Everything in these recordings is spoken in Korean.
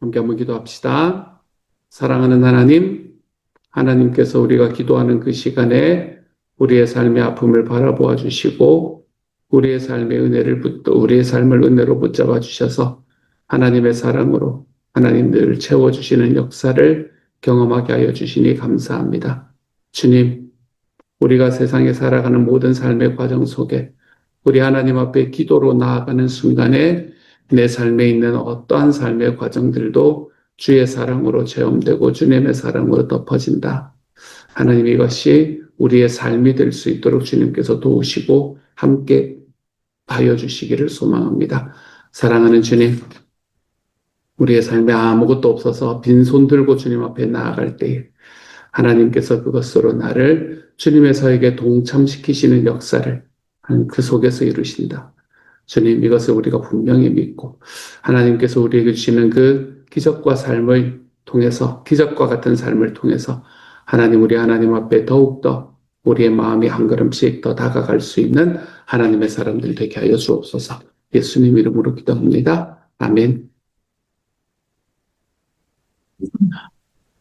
함께 한번 기도합시다. 사랑하는 하나님, 하나님께서 우리가 기도하는 그 시간에 우리의 삶의 아픔을 바라보아 주시고 우리의 삶을 은혜로 붙잡아 주셔서 하나님의 사랑으로 하나님 늘 채워주시는 역사를 경험하게 하여 주시니 감사합니다. 주님, 우리가 세상에 살아가는 모든 삶의 과정 속에 우리 하나님 앞에 기도로 나아가는 순간에 내 삶에 있는 어떠한 삶의 과정들도 주의 사랑으로 체험되고 주님의 사랑으로 덮어진다. 하나님, 이것이 우리의 삶이 될 수 있도록 주님께서 도우시고 함께 하여 주시기를 소망합니다. 사랑하는 주님, 우리의 삶에 아무것도 없어서 빈손 들고 주님 앞에 나아갈 때에 하나님께서 그것으로 나를 주님의 사역에 동참시키시는 역사를 그 속에서 이루신다. 주님, 이것을 우리가 분명히 믿고 하나님께서 우리에게 주시는 그 기적과 같은 삶을 통해서 하나님, 우리 하나님 앞에 더욱더 우리의 마음이 한 걸음씩 더 다가갈 수 있는 하나님의 사람들 되게 하여 주옵소서. 예수님 이름으로 기도합니다. 아멘.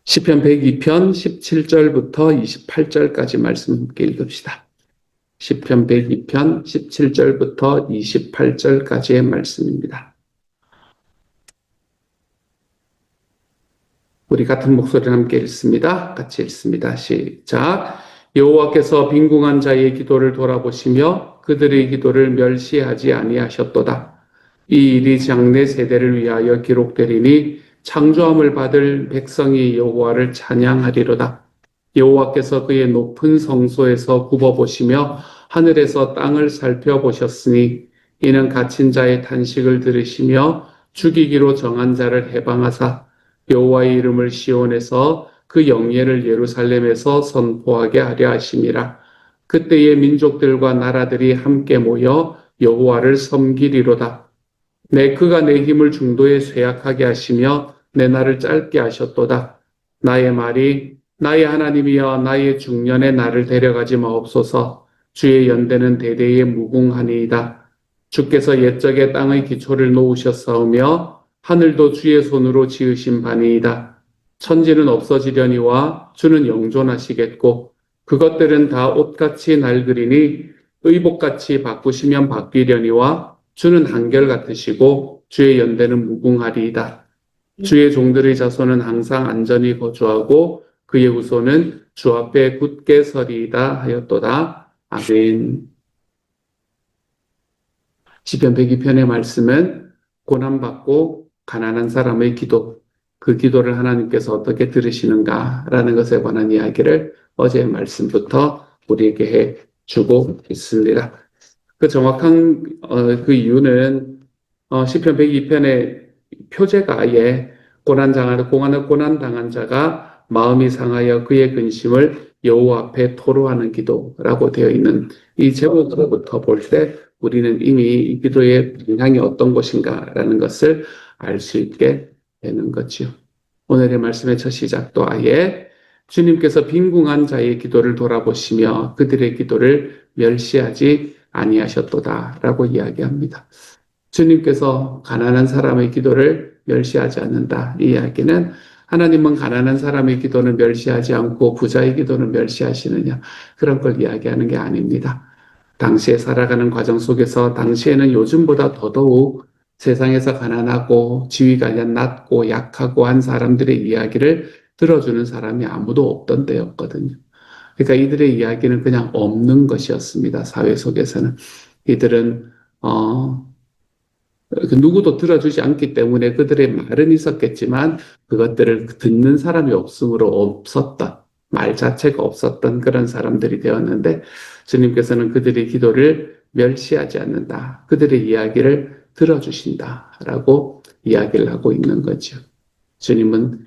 시편 102편 17절부터 28절까지 말씀 함께 읽읍시다. 시편 102편 17절부터 28절까지의 말씀입니다. 우리 같은 목소리로 함께 읽습니다. 같이 읽습니다. 시작. 여호와께서 빈궁한 자의 기도를 돌아보시며 그들의 기도를 멸시하지 아니하셨도다. 이 일이 장래 세대를 위하여 기록되리니 창조함을 받을 백성이 여호와를 찬양하리로다. 여호와께서 그의 높은 성소에서 굽어보시며 하늘에서 땅을 살펴보셨으니 이는 갇힌 자의 탄식을 들으시며 죽이기로 정한 자를 해방하사 여호와의 이름을 시온에서 그 영예를 예루살렘에서 선포하게 하려 하심이라. 그때의 민족들과 나라들이 함께 모여 여호와를 섬기리로다. 그가 내 힘을 중도에 쇠약하게 하시며 내 날을 짧게 하셨도다. 나의 말이 나의 하나님이여 나의 중년에 나를 데려가지 마옵소서. 주의 연대는 대대에 무궁하니이다. 주께서 옛적에 땅의 기초를 놓으셨사오며 하늘도 주의 손으로 지으신 바니이다. 천지는 없어지려니와 주는 영존하시겠고 그것들은 다 옷같이 낡으리니 의복같이 바꾸시면 바뀌려니와 주는 한결같으시고 주의 연대는 무궁하리이다. 주의 종들의 자손은 항상 안전히 거주하고 그의 후손은 주 앞에 굳게 서리이다 하였도다. 아멘. 시편 102편의 말씀은 고난받고 가난한 사람의 기도, 그 기도를 하나님께서 어떻게 들으시는가라는 것에 관한 이야기를 어제의 말씀부터 우리에게 해 주고 있습니다. 그 정확한 그 이유는 시편 102편의 표제가 아예 고난당한 자가 마음이 상하여 그의 근심을 여호와 앞에 토로하는 기도라고 되어 있는 이 제목으로부터 볼 때 우리는 이미 이 기도의 방향이 어떤 것인가라는 것을 알 수 있게 되는 거지요. 오늘의 말씀의 첫 시작도 아예 주님께서 빈궁한 자의 기도를 돌아보시며 그들의 기도를 멸시하지 아니하셨도다라고 이야기합니다. 주님께서 가난한 사람의 기도를 멸시하지 않는다. 이 이야기는 하나님은 가난한 사람의 기도는 멸시하지 않고 부자의 기도는 멸시하시느냐, 그런 걸 이야기하는 게 아닙니다. 당시에 살아가는 과정 속에서 당시에는 요즘보다 더더욱 세상에서 가난하고 지위가 낮고 약하고 한 사람들의 이야기를 들어주는 사람이 아무도 없던 때였거든요. 그러니까 이들의 이야기는 그냥 없는 것이었습니다. 사회 속에서는. 이들은 누구도 들어주지 않기 때문에 그들의 말은 있었겠지만 그것들을 듣는 사람이 없으므로 없었던, 말 자체가 없었던 그런 사람들이 되었는데 주님께서는 그들의 기도를 멸시하지 않는다. 그들의 이야기를 들어주신다라고 이야기를 하고 있는 거죠. 주님은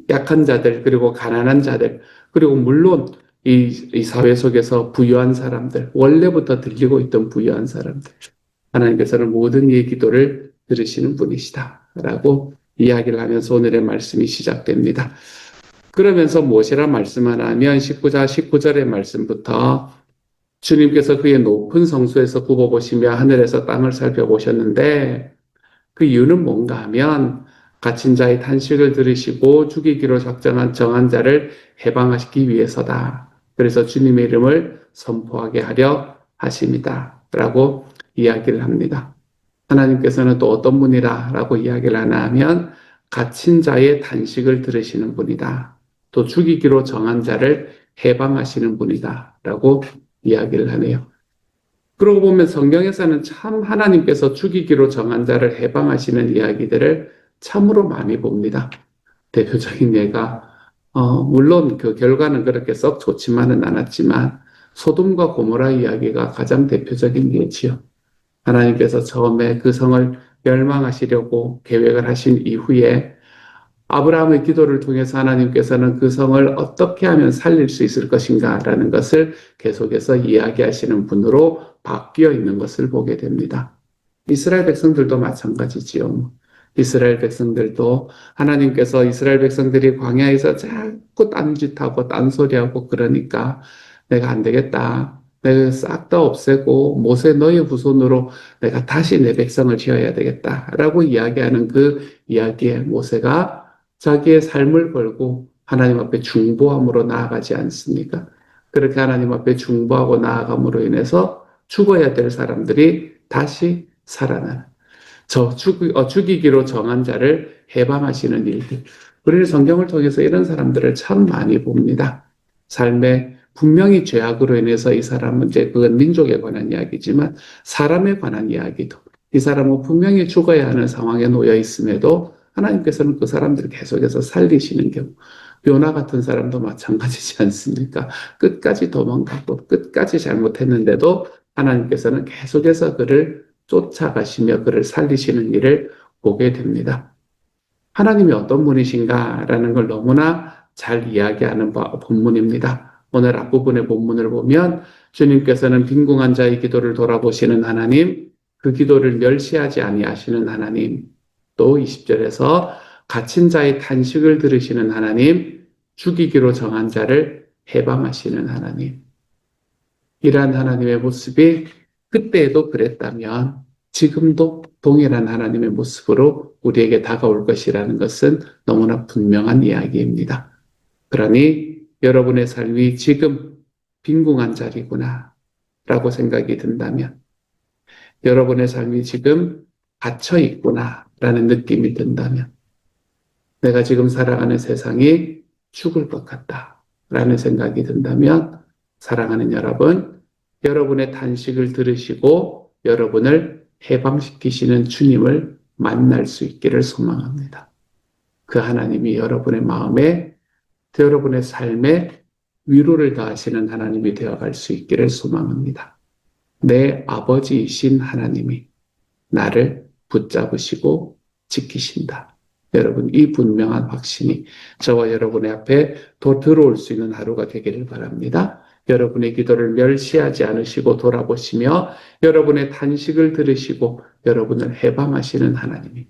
약한 자들, 그리고 가난한 자들, 그리고 물론 이 사회 속에서 부유한 사람들, 원래부터 들리고 있던 부유한 사람들, 하나님께서는 모든 이의 기도를 들으시는 분이시다라고 이야기를 하면서 오늘의 말씀이 시작됩니다. 그러면서 무엇이라 말씀하냐면 19절의 말씀부터 주님께서 그의 높은 성소에서 굽어보시며 하늘에서 땅을 살펴보셨는데 그 이유는 뭔가 하면 갇힌 자의 탄식을 들으시고 죽이기로 정한 자를 해방하시기 위해서다. 그래서 주님의 이름을 선포하게 하려 하십니다. 라고 이야기를 합니다. 하나님께서는 또 어떤 분이라 라고 이야기를 하나 하면 갇힌 자의 탄식을 들으시는 분이다. 또 죽이기로 정한 자를 해방하시는 분이다. 라고 이야기를 하네요. 그러고 보면 성경에서는 참 하나님께서 죽이기로 정한 자를 해방하시는 이야기들을 참으로 많이 봅니다. 대표적인 예가 물론 그 결과는 그렇게 썩 좋지만은 않았지만 소돔과 고모라 이야기가 가장 대표적인 예지요. 하나님께서 처음에 그 성을 멸망하시려고 계획을 하신 이후에 아브라함의 기도를 통해서 하나님께서는 그 성을 어떻게 하면 살릴 수 있을 것인가라는 것을 계속해서 이야기하시는 분으로 바뀌어 있는 것을 보게 됩니다. 이스라엘 백성들도 마찬가지지요. 이스라엘 백성들도 하나님께서 이스라엘 백성들이 광야에서 자꾸 딴짓하고 딴소리하고 그러니까 내가 안 되겠다. 내가 싹 다 없애고 모세 너의 후손으로 내가 다시 내 백성을 지어야 되겠다라고 이야기하는 그 이야기에 모세가 자기의 삶을 걸고 하나님 앞에 중보함으로 나아가지 않습니까? 그렇게 하나님 앞에 중보하고 나아감으로 인해서 죽어야 될 사람들이 다시 살아나는 죽이기로 정한 자를 해방하시는 일들. 우리는 성경을 통해서 이런 사람들을 참 많이 봅니다. 삶에 분명히 죄악으로 인해서 이 사람은 이제 그건 민족에 관한 이야기지만 사람에 관한 이야기도 이 사람은 분명히 죽어야 하는 상황에 놓여 있음에도 하나님께서는 그 사람들을 계속해서 살리시는 경우 요나 같은 사람도 마찬가지지 않습니까? 끝까지 도망가고 끝까지 잘못했는데도 하나님께서는 계속해서 그를 쫓아가시며 그를 살리시는 일을 보게 됩니다. 하나님이 어떤 분이신가라는 걸 너무나 잘 이야기하는 본문입니다. 오늘 앞부분의 본문을 보면 주님께서는 빈궁한 자의 기도를 돌아보시는 하나님, 그 기도를 멸시하지 아니하시는 하나님, 또 20절에서 갇힌 자의 탄식을 들으시는 하나님, 죽이기로 정한 자를 해방하시는 하나님. 이러한 하나님의 모습이 그때에도 그랬다면 지금도 동일한 하나님의 모습으로 우리에게 다가올 것이라는 것은 너무나 분명한 이야기입니다. 그러니 여러분의 삶이 지금 빈궁한 자리구나 라고 생각이 든다면 여러분의 삶이 지금 갇혀 있구나 라는 느낌이 든다면 내가 지금 살아가는 세상이 죽을 것 같다 라는 생각이 든다면 사랑하는 여러분, 여러분의 탄식을 들으시고 여러분을 해방시키시는 주님을 만날 수 있기를 소망합니다. 그 하나님이 여러분의 마음에, 여러분의 삶에 위로를 더하시는 하나님이 되어갈 수 있기를 소망합니다. 내 아버지이신 하나님이 나를 붙잡으시고 지키신다. 여러분, 이 분명한 확신이 저와 여러분의 앞에 더 들어올 수 있는 하루가 되기를 바랍니다. 여러분의 기도를 멸시하지 않으시고 돌아보시며 여러분의 탄식을 들으시고 여러분을 해방하시는 하나님이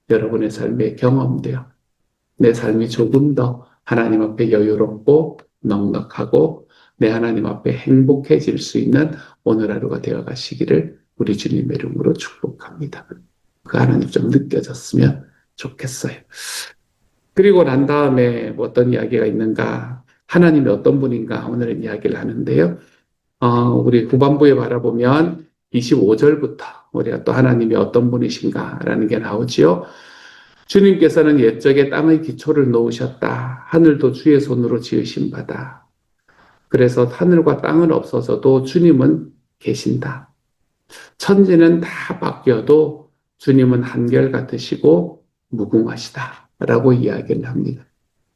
여러분의 삶에 경험되어 내 삶이 조금 더 하나님 앞에 여유롭고 넉넉하고 내 하나님 앞에 행복해질 수 있는 오늘 하루가 되어 가시기를 우리 주님의 이름으로 축복합니다. 그 하나님 좀 느껴졌으면 좋겠어요. 그리고 난 다음에 어떤 이야기가 있는가? 하나님이 어떤 분인가? 오늘은 이야기를 하는데요. 우리 후반부에 바라보면 25절부터 우리가 또 하나님이 어떤 분이신가라는 게 나오지요. 주님께서는 옛적에 땅의 기초를 놓으셨다. 하늘도 주의 손으로 지으신 바다. 그래서 하늘과 땅은 없어서도 주님은 계신다. 천지는 다 바뀌어도 주님은 한결같으시고 무궁하시다. 라고 이야기를 합니다.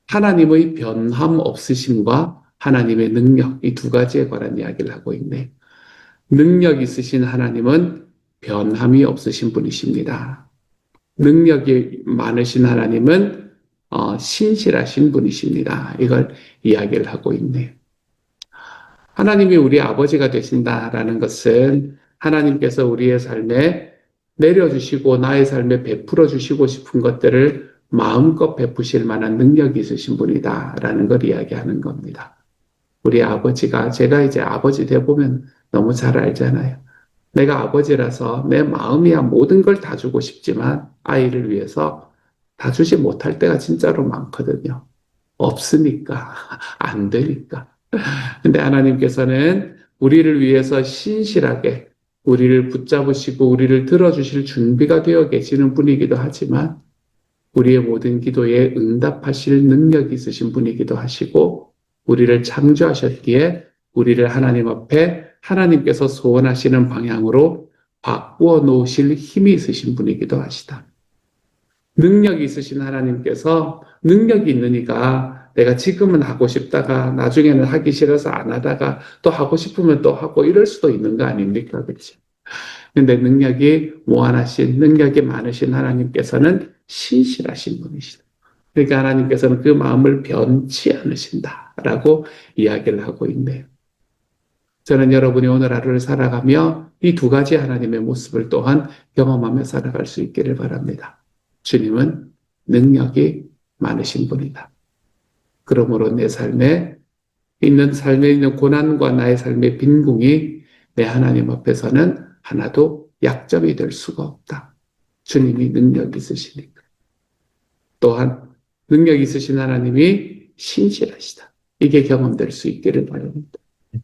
하나님의 변함 없으심과 하나님의 능력, 이 두 가지에 관한 이야기를 하고 있네요. 능력 있으신 하나님은 변함이 없으신 분이십니다. 능력이 많으신 하나님은 신실하신 분이십니다. 이걸 이야기를 하고 있네요. 하나님이 우리 아버지가 되신다라는 것은 하나님께서 우리의 삶에 내려주시고 나의 삶에 베풀어 주시고 싶은 것들을 마음껏 베푸실 만한 능력이 있으신 분이다라는 걸 이야기하는 겁니다. 우리 아버지가 제가 이제 아버지 되어보면 너무 잘 알잖아요. 내가 아버지라서 내 마음이야 모든 걸 다 주고 싶지만 아이를 위해서 다 주지 못할 때가 진짜로 많거든요. 없으니까, 안 되니까. 근데 하나님께서는 우리를 위해서 신실하게 우리를 붙잡으시고 우리를 들어주실 준비가 되어 계시는 분이기도 하지만 우리의 모든 기도에 응답하실 능력이 있으신 분이기도 하시고 우리를 창조하셨기에 우리를 하나님 앞에 하나님께서 소원하시는 방향으로 바꾸어 놓으실 힘이 있으신 분이기도 하시다. 능력이 있으신 하나님께서 능력이 있느니까 내가 지금은 하고 싶다가 나중에는 하기 싫어서 안 하다가 또 하고 싶으면 또 하고 이럴 수도 있는 거 아닙니까? 그렇죠? 근데 능력이 무한하신 능력이 많으신 하나님께서는 신실하신 분이시다. 그러니까 하나님께서는 그 마음을 변치 않으신다라고 이야기를 하고 있네요. 저는 여러분이 오늘 하루를 살아가며 이 두 가지 하나님의 모습을 또한 경험하며 살아갈 수 있기를 바랍니다. 주님은 능력이 많으신 분이다. 그러므로 내 삶에 있는 고난과 나의 삶의 빈궁이 내 하나님 앞에서는 하나도 약점이 될 수가 없다. 주님이 능력 있으시니까. 또한 능력 있으신 하나님이 신실하시다. 이게 경험될 수 있기를 바랍니다.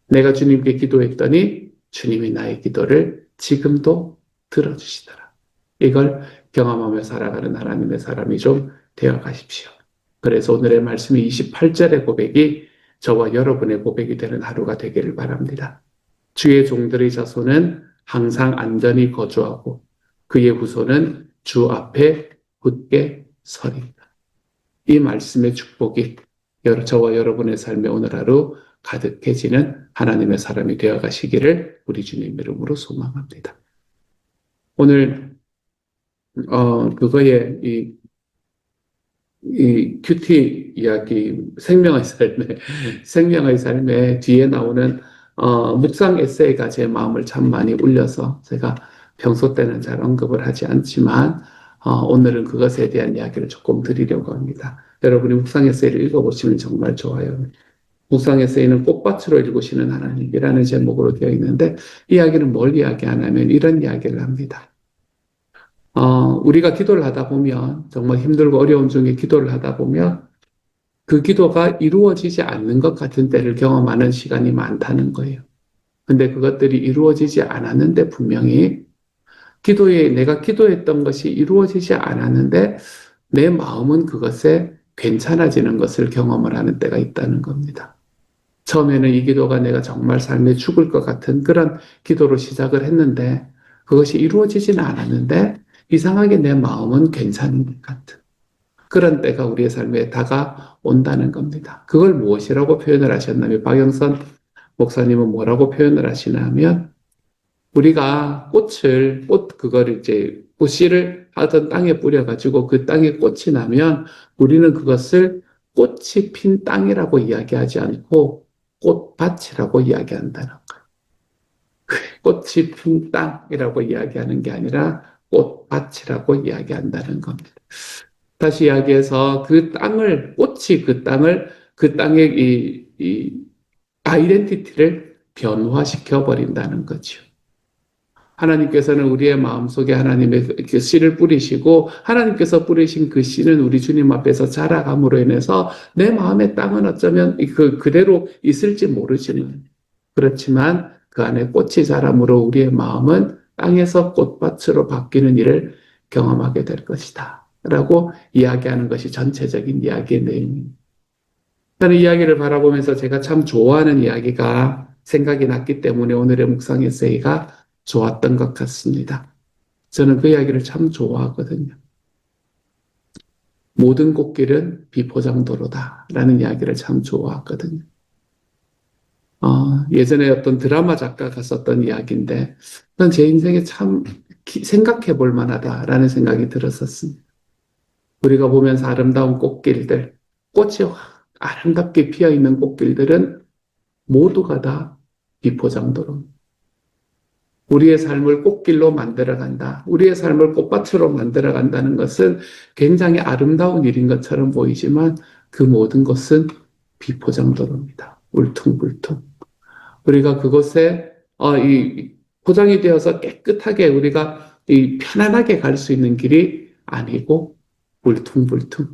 내가 주님께 기도했더니 주님이 나의 기도를 지금도 들어주시더라. 이걸 경험하며 살아가는 하나님의 사람이 좀 되어 가십시오. 그래서 오늘의 말씀이 28절의 고백이 저와 여러분의 고백이 되는 하루가 되기를 바랍니다. 주의 종들의 자손은 항상 안전히 거주하고 그의 후손은 주 앞에 굳게 서리이다. 이 말씀의 축복이 저와 여러분의 삶의 오늘 하루 가득해지는 하나님의 사람이 되어 가시기를 우리 주님 이름으로 소망합니다. 오늘 그거에 이 큐티 이야기 생명의 삶에 뒤에 나오는 묵상 에세이가 제 마음을 참 많이 울려서 제가 평소 때는 잘 언급을 하지 않지만 오늘은 그것에 대한 이야기를 조금 드리려고 합니다. 여러분이 묵상 에세이를 읽어보시면 정말 좋아요. 묵상 에세이는 꽃밭으로 읽으시는 하나님이라는 제목으로 되어 있는데 이야기는 뭘 이야기하냐면 이런 이야기를 합니다. 우리가 기도를 하다 보면 정말 힘들고 어려운 중에 기도를 하다 보면 그 기도가 이루어지지 않는 것 같은 때를 경험하는 시간이 많다는 거예요. 근데 그것들이 이루어지지 않았는데 분명히 내가 기도했던 것이 이루어지지 않았는데 내 마음은 그것에 괜찮아지는 것을 경험을 하는 때가 있다는 겁니다. 처음에는 이 기도가 내가 정말 삶에 죽을 것 같은 그런 기도로 시작을 했는데 그것이 이루어지지는 않았는데 이상하게 내 마음은 괜찮은 것 같은 그런 때가 우리의 삶에 다가온다는 겁니다. 그걸 무엇이라고 표현을 하셨냐면 박영선 목사님은 뭐라고 표현을 하시냐면 우리가 그걸 이제 씨를 하던 땅에 뿌려가지고 그 땅에 꽃이 나면 우리는 그것을 꽃이 핀 땅이라고 이야기하지 않고 꽃밭이라고 이야기한다는 거예요. 꽃이 핀 땅이라고 이야기하는 게 아니라 꽃밭이라고 이야기한다는 겁니다. 다시 이야기해서 꽃이 그 땅의 이 아이덴티티를 변화시켜 버린다는 거죠. 하나님께서는 우리의 마음속에 하나님의 그 씨를 뿌리시고 하나님께서 뿌리신 그 씨는 우리 주님 앞에서 자라감으로 인해서 내 마음의 땅은 어쩌면 그대로 있을지 모르지만 그렇지만 그 안에 꽃이 자람으로 우리의 마음은 땅에서 꽃밭으로 바뀌는 일을 경험하게 될 것이다. 라고 이야기하는 것이 전체적인 이야기의 내용입니다. 저는 이야기를 바라보면서 제가 참 좋아하는 이야기가 생각이 났기 때문에 오늘의 묵상 에세이가 좋았던 것 같습니다. 저는 그 이야기를 참 좋아하거든요. 모든 꽃길은 비포장도로다 라는 이야기를 참 좋아하거든요. 예전에 어떤 드라마 작가가 썼던 이야기인데 난 제 인생에 참 생각해 볼 만하다라는 생각이 들었었습니다. 우리가 보면서 아름다운 꽃길들, 꽃이 아름답게 피어있는 꽃길들은 모두가 다 비포장도로입니다. 우리의 삶을 꽃길로 만들어간다. 우리의 삶을 꽃밭으로 만들어간다는 것은 굉장히 아름다운 일인 것처럼 보이지만 그 모든 것은 비포장도로입니다. 울퉁불퉁. 우리가 그곳에 포장이 되어서 깨끗하게 우리가 편안하게 갈 수 있는 길이 아니고 울퉁불퉁.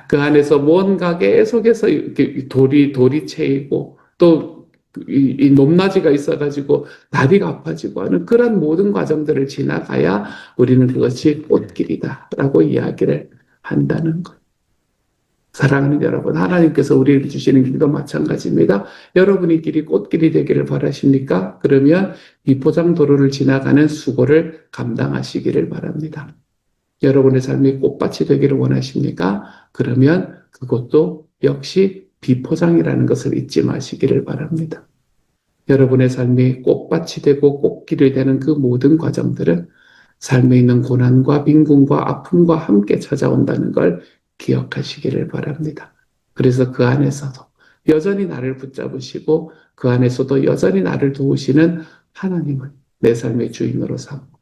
그 안에서 뭔가 계속해서 이렇게 돌이 채이고 또 이 높낮이가 있어가지고 다리가 아파지고 하는 그런 모든 과정들을 지나가야 우리는 그것이 꽃길이다라고 이야기를 한다는 것. 사랑하는 여러분, 하나님께서 우리에게 주시는 길도 마찬가지입니다. 여러분의 길이 꽃길이 되기를 바라십니까? 그러면 비포장도로를 지나가는 수고를 감당하시기를 바랍니다. 여러분의 삶이 꽃밭이 되기를 원하십니까? 그러면 그것도 역시 비포장이라는 것을 잊지 마시기를 바랍니다. 여러분의 삶이 꽃밭이 되고 꽃길이 되는 그 모든 과정들은 삶에 있는 고난과 빈궁과 아픔과 함께 찾아온다는 걸 기억하시기를 바랍니다. 그래서 그 안에서도 여전히 나를 붙잡으시고 그 안에서도 여전히 나를 도우시는 하나님을 내 삶의 주인으로 삼고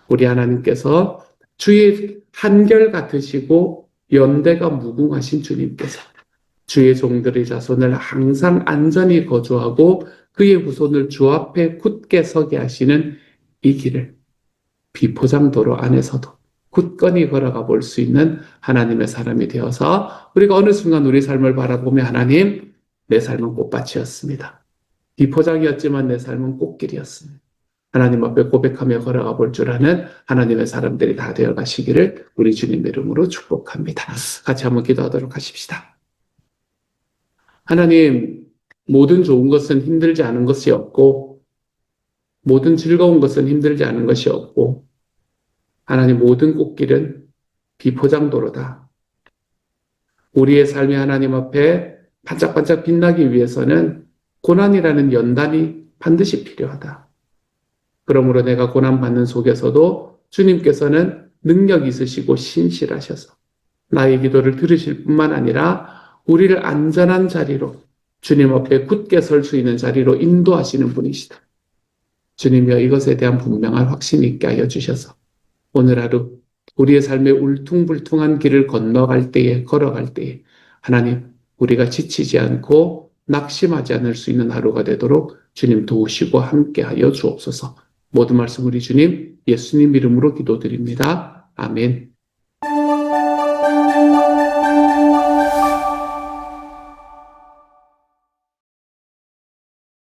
우리 하나님께서 주의 한결 같으시고 연대가 무궁하신 주님께서 주의 종들의 자손을 항상 안전히 거주하고 그의 후손을 주 앞에 굳게 서게 하시는 이 길을 비포장도로 안에서도 굳건히 걸어가 볼 수 있는 하나님의 사람이 되어서 우리가 어느 순간 우리 삶을 바라보며 하나님, 내 삶은 꽃밭이었습니다. 비포장이었지만 내 삶은 꽃길이었습니다. 하나님 앞에 고백하며 걸어가 볼 줄 아는 하나님의 사람들이 다 되어 가시기를 우리 주님의 이름으로 축복합니다. 같이 한번 기도하도록 하십시다. 하나님, 모든 좋은 것은 힘들지 않은 것이 없고 모든 즐거운 것은 힘들지 않은 것이 없고 하나님 모든 꽃길은 비포장도로다. 우리의 삶이 하나님 앞에 반짝반짝 빛나기 위해서는 고난이라는 연단이 반드시 필요하다. 그러므로 내가 고난받는 속에서도 주님께서는 능력 있으시고 신실하셔서 나의 기도를 들으실 뿐만 아니라 우리를 안전한 자리로 주님 앞에 굳게 설 수 있는 자리로 인도하시는 분이시다. 주님이여 이것에 대한 분명한 확신이 있게 하여 주셔서 오늘 하루 우리의 삶의 울퉁불퉁한 길을 건너갈 때에 걸어갈 때에 하나님 우리가 지치지 않고 낙심하지 않을 수 있는 하루가 되도록 주님 도우시고 함께하여 주옵소서. 모든 말씀 우리 주님 예수님 이름으로 기도드립니다. 아멘.